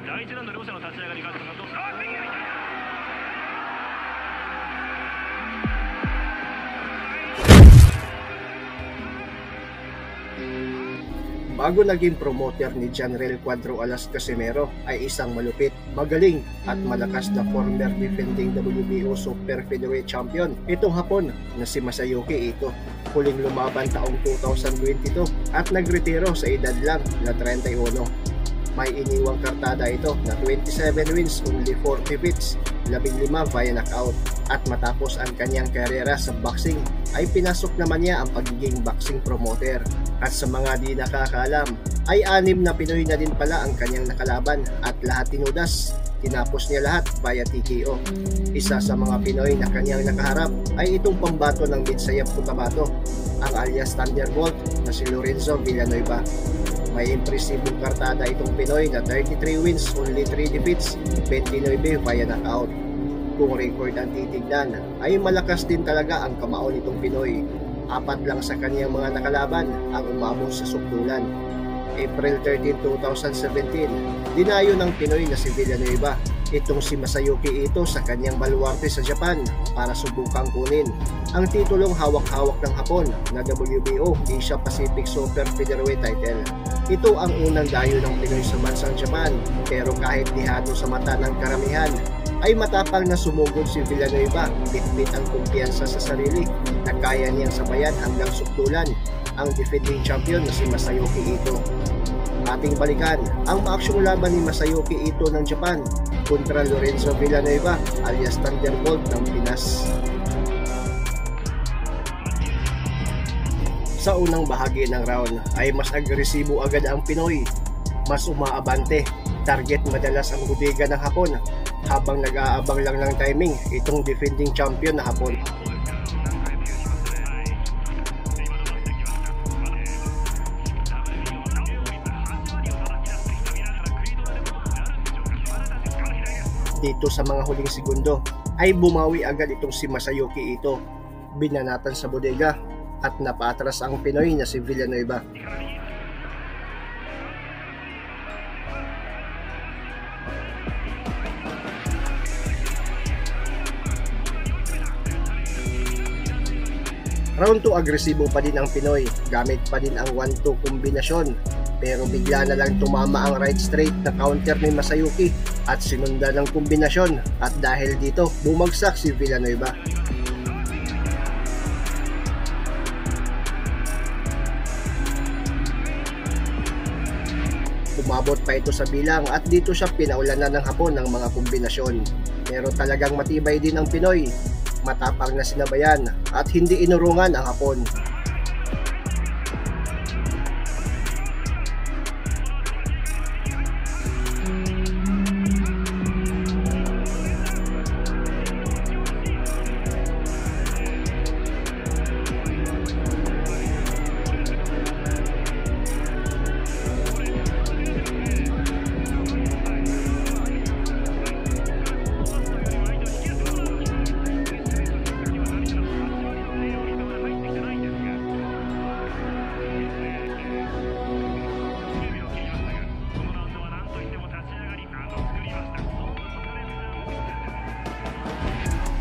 第1ラウンド両者の立ち上がりがどうする。Bago naging promoter ni Janrel Cuadro Alas Casimero ay isang malupit, magaling at malakas na former defending WBO Super Featherweight Champion itong Hapon na si Masayuki Ito. Huling lumaban taong 2022 at nagretiro sa edad lang na 31. May iniwang kartada ito na 27 wins, only 4 defeats, 15 via knockout. At matapos ang kanyang karera sa boxing ay pinasok naman niya ang pagiging boxing promoter. At sa mga di nakakaalam ay 6 na Pinoy na din pala ang kanyang nakalaban at lahat tinudas. Tinapos niya lahat via TKO. Isa sa mga Pinoy na kanyang nakaharap ay itong pambato ng Midsayap Cotabato, ang alias Thunderbolt na si Lorenzo Villanueva. May impresibong kartada itong Pinoy na 33 wins, only 3 defeats, 29 via knockout. Kung record ang titignan ay malakas din talaga ang kamao nitong Pinoy. 4 lang sa kaniyang mga nakalaban ang umabot sa sukdulan. April 13, 2017, dinayo ng Pinoy na si Villanueva itong si Masayuki Ito sa kanyang baluarte sa Japan para subukang kunin ang titulong hawak-hawak ng Hapon na WBO Asia Pacific Super Featherweight title. Ito ang unang dayo ng Pinoy sa bansang Japan, pero kahit dihado sa mata ng karamihan ay matapang na sumugod si Villanueva, bitbit ang kumpiyansa sa sarili na kaya niyang sabayan hanggang sukdulan ang defending champion na si Masayuki Ito. Ating balikan ang maaksyong laban ni Masayuki Ito ng Japan kontra Lorenzo Villanueva alias Thunderbolt ng Pinas. Sa unang bahagi ng round ay mas agresibo agad ang Pinoy, mas umaabante, target madalas ang bodega ng Hapon habang nag-aabang lang ng timing itong defending champion na Hapon. Dito sa mga huling segundo ay bumawi agad itong si Masayuki Ito, binanatan sa bodega at napatras ang Pinoy na si Villanueva. Round 2 agresibo pa din ang Pinoy, gamit pa din ang 1-2 kombinasyon, pero bigla na lang tumama ang right straight na counter ni Masayuki at sinunda ng kombinasyon, at dahil dito bumagsak si Villanueva. Umabot pa ito sa bilang at dito siya pinaulanan ng Hapon ng mga kombinasyon, pero talagang matibay din ang Pinoy. Matapang na sinabayan at hindi inurungan ang Hapon.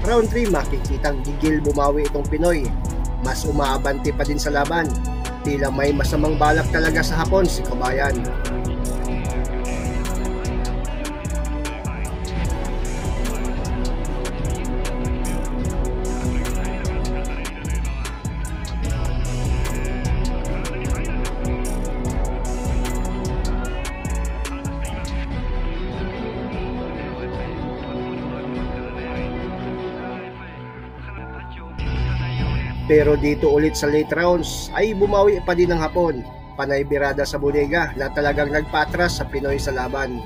Round 3 makikitang gigil bumawi itong Pinoy, mas umaabante pa din sa laban, tila may masamang balak talaga sa Hapon si Kabayan. Pero dito ulit sa late rounds ay bumawi pa din ng Hapon, panay birada sa bodega na talagang nagpatras sa Pinoy sa laban.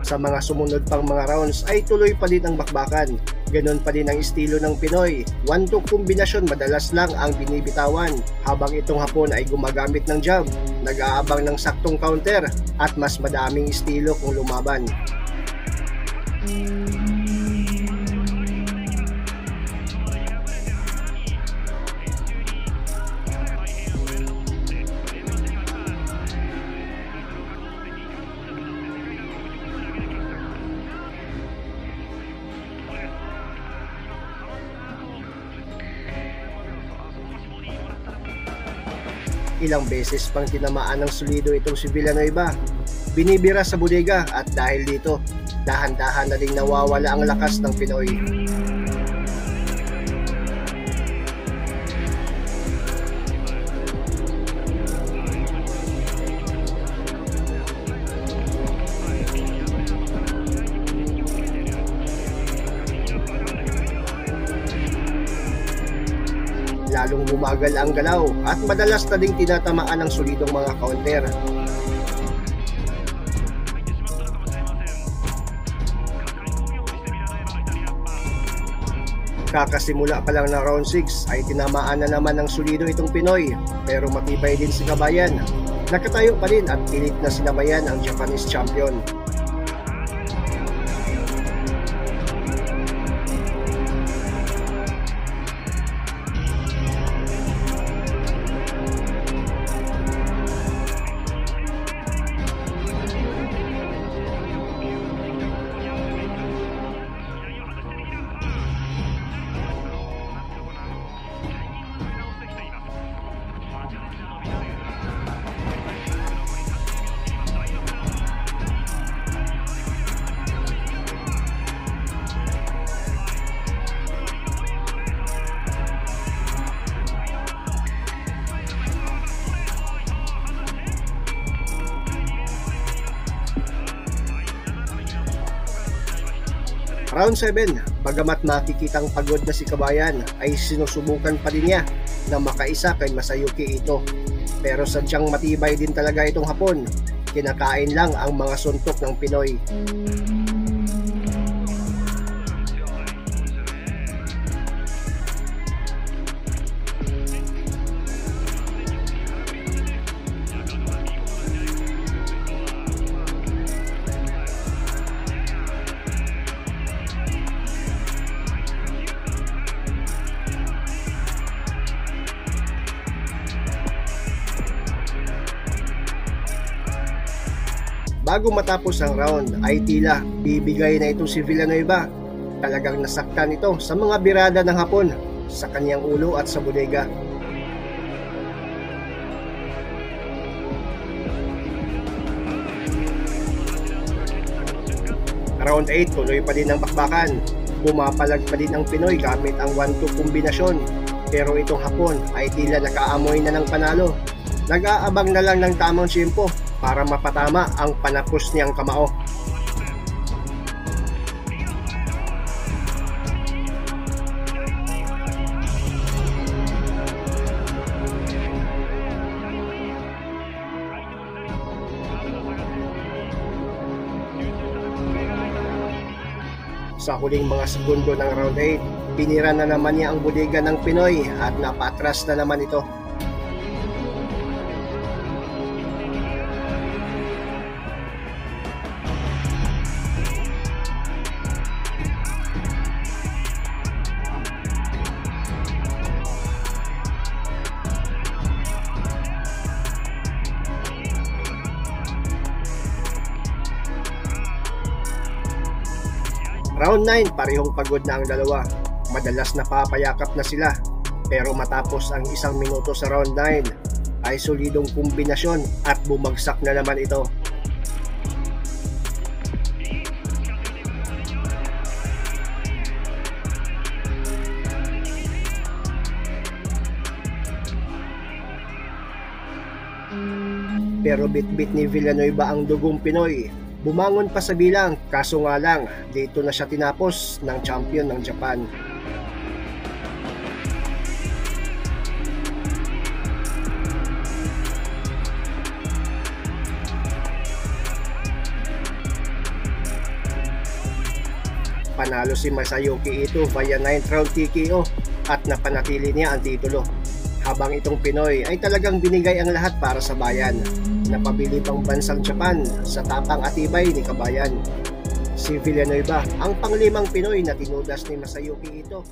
Sa mga sumunod pang mga rounds ay tuloy pa din ang bakbakan. Ganon pa din ang estilo ng Pinoy. 1-2 kombinasyon madalas lang ang binibitawan, habang itong Hapon ay gumagamit ng jab, nag-aabang ng saktong counter, at mas madaming estilo kung lumaban. Ilang beses pang tinamaan ng solido itong si Villanueva. Binibira sa bodega at dahil dito, dahan-dahan na ding nawawala ang lakas ng Pinoy. Lalong bumagal ang galaw at madalas na ding tinatamaan ng solidong mga counter. Kakasimula pa lang ng round 6 ay tinamaan na naman ng solido itong Pinoy, pero matibay din si Kabayan. Nakatayo pa rin at pilit na sinabayan ang Japanese champion. Round 7, bagamat makikitang pagod na si Kabayan, ay sinusubukan pa din niya na makaisa kay Masayuki Ito. Pero sadyang matibay din talaga itong Hapon. Kinakain lang ang mga suntok ng Pinoy. Bago matapos ang round ay tila bibigay na ito si Villanueva. Talagang nasaktan ito sa mga birada ng Hapon sa kanyang ulo at sa bodega. Round 8, tuloy pa din ang bakbakan. Bumapalag pa din ang Pinoy gamit ang 1-2 kombinasyon. Pero itong Hapon ay tila nakaamoy na ng panalo. Nag-aabang na lang ng tamang tiyempo para mapatama ang panapos niyang kamao. Sa huling mga segundo ng round 8, pinira na naman niya ang bodega ng Pinoy at napatras na naman ito. Round 9, parehong pagod na ang dalawa. Madalas napapayakap na sila. Pero matapos ang 1 minuto sa round 9, ay solidong kombinasyon at bumagsak na naman ito. Pero bit-bit ni Villanueva ang dugong Pinoy. Bumangon pa sa bilang, kaso nga lang, dito na siya tinapos ng champion ng Japan. Panalo si Masayuki Ito via 9th round TKO at napanatili niya ang titulo. Habang itong Pinoy ay talagang binigay ang lahat para sa bayan. Napabilib ang bansang Japan sa tapang at tibay ni Kabayan. Si Villanueva ang panglimang Pinoy na tinudas ni Masayuki Ito